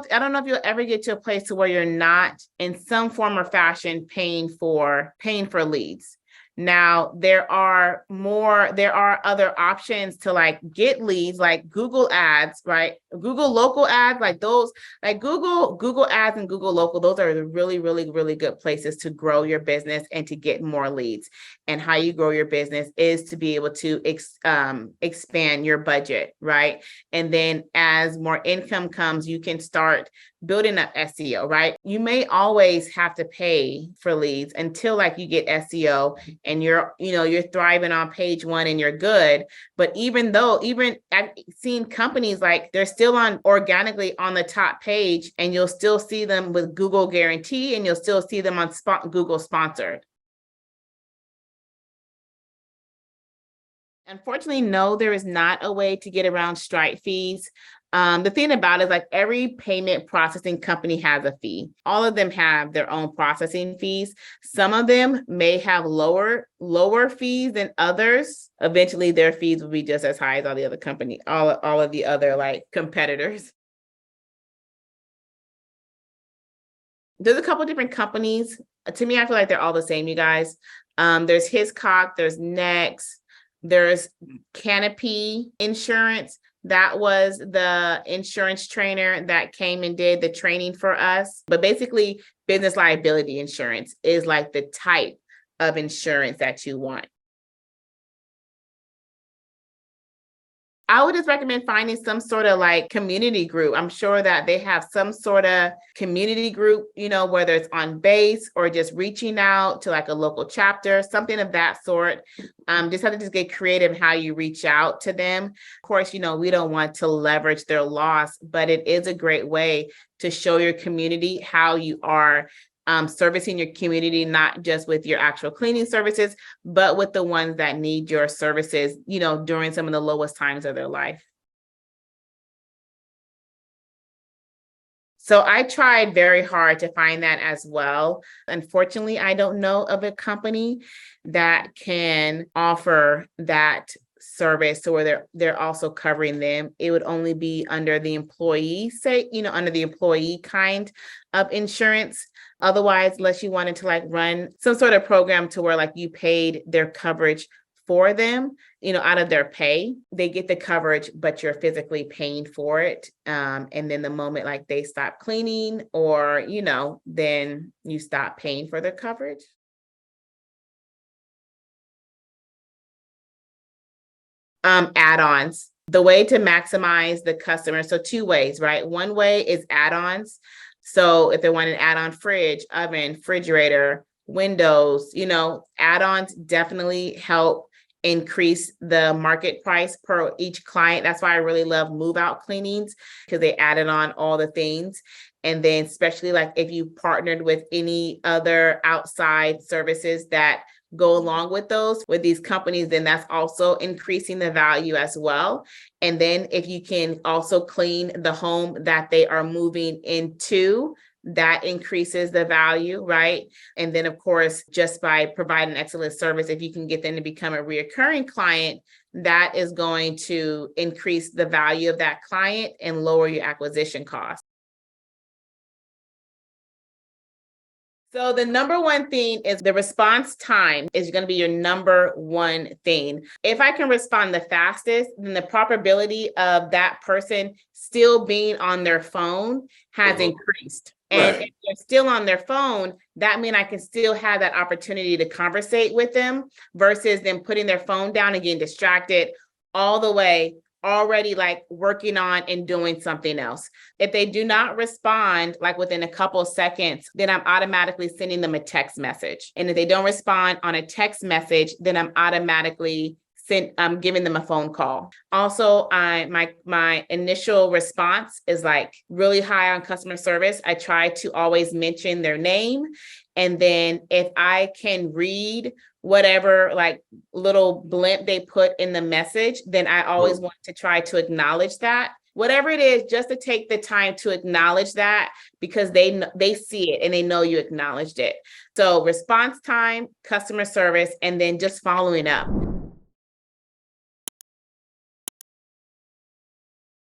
don't know if you'll ever get to a place to where you're not in some form or fashion paying for leads. Now, there are other options to like get leads, like Google ads, right? Google local ads, like those, like Google ads and Google local, those are the really, really, really good places to grow your business and to get more leads. And how you grow your business is to be able to expand your budget, right? And then as more income comes, you can start building up SEO, right? You may always have to pay for leads until like you get SEO and you're thriving on page one and you're good. But even I've seen companies like they're still on organically on the top page, and you'll still see them with Google guarantee, and you'll still see them on Google sponsored. Unfortunately, no, there is not a way to get around Stripe fees. The thing about it is like every payment processing company has a fee. All of them have their own processing fees. Some of them may have lower fees than others. Eventually, their fees will be just as high as all the other all of the other like competitors. There's a couple different companies. To me, I feel like they're all the same, you guys. There's Hiscox, there's Next, there's Canopy Insurance. That was the insurance trainer that came and did the training for us. But basically, business liability insurance is like the type of insurance that you want. I would just recommend finding some sort of like community group. I'm sure that they have some sort of community group, whether it's on base or just reaching out to like a local chapter, something of that sort. Just have to just get creative in how you reach out to them. Of course, we don't want to leverage their loss, but it is a great way to show your community how you are servicing your community, not just with your actual cleaning services, but with the ones that need your services, during some of the lowest times of their life. So I tried very hard to find that as well. Unfortunately, I don't know of a company that can offer that service so where they're also covering them. It would only be under the employee under the employee kind of insurance. Otherwise, unless you wanted to like run some sort of program to where like you paid their coverage for them, out of their pay, they get the coverage, but you're physically paying for it. And then the moment like they stop cleaning or, then you stop paying for their coverage. Add-ons. The way to maximize the customer. So two ways, right? One way is add-ons. So if they want an add-on fridge, oven, refrigerator, windows, add-ons definitely help increase the market price per each client. That's why I really love move out cleanings, because they added on all the things. And then especially like if you partnered with any other outside services that go along with these companies, then that's also increasing the value as well. And then if you can also clean the home that they are moving into, that increases the value, right? And then of course, just by providing excellent service, if you can get them to become a reoccurring client, that is going to increase the value of that client and lower your acquisition costs. So the number one thing is the response time is going to be your number one thing. If I can respond the fastest, then the probability of that person still being on their phone has increased. And if they're still on their phone, that means I can still have that opportunity to conversate with them versus them putting their phone down and getting distracted all the way, already like working on and doing something else. If they do not respond like within a couple of seconds, then I'm automatically sending them a text message. And if they don't respond on a text message, then I'm automatically giving them a phone call. Also, my initial response is like really high on customer service. I try to always mention their name. And then if I can read whatever like little blimp they put in the message, then I always want to try to acknowledge that. Whatever it is, just to take the time to acknowledge that, because they see it and they know you acknowledged it. So response time, customer service, and then just following up.